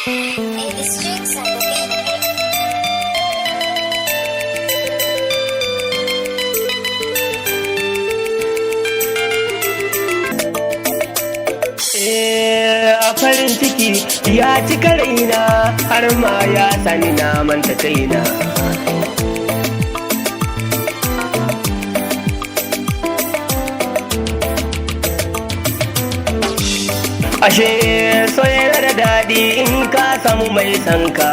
Hey, the strings on the beat. A farin ciki ya cika raina har ma ya sani na manta kaina. Ashe so yana da daɗi in ka samu mai sanka,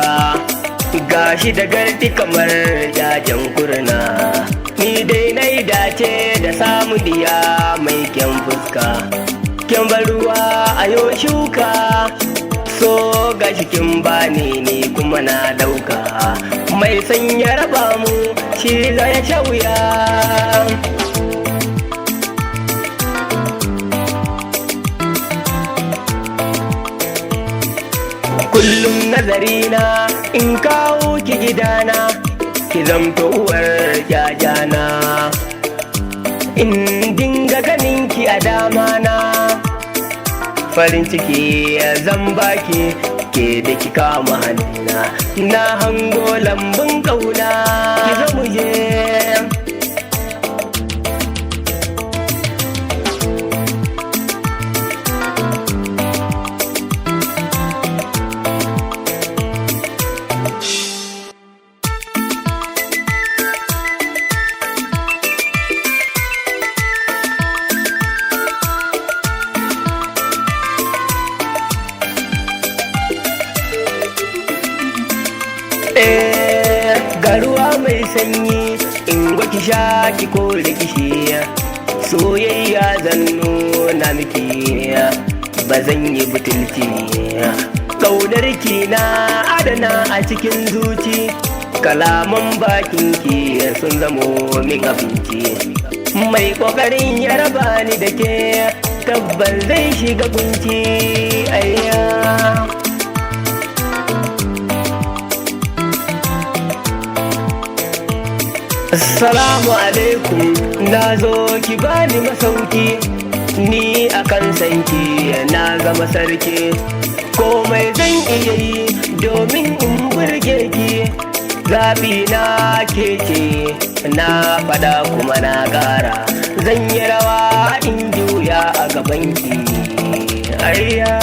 gashi da gardi kamar jajen kurna. Ni dai na yi dace da samu diya mai kyan fuska, kyan baruwa a yau shuka. So gashi kin bani ni kuma na dauka, mai sanya raba mu shi zai sha wuya. Kullum nazarina in kawo ki gidana, ki zamto uwar jajana, in dinga ganin ki a damana. Farin ciki zan baki ke da ki kama hannuna, na hango lambun kauna ki zo mu je. Garuwa mai sanyi in gwaki sha ki kore kishi, soyayya zan nuna miki ba zan yi butulci. Ƙaunar ki na adana a cikin zuci, kalaman bakin ki sun zamo min abinci. Mai ƙoƙarin ya raba ni da ke tabbas zai shiga kunci. Ayya. Assalamu alaikum, na zo ki bani masauki, ni akan sanki na zama sarki. Komai zan iya yi domin in burge ki, zaɓi na keke na faɗa kuma na ƙara. Zan yi rawa in juya a gabanki. Ayya.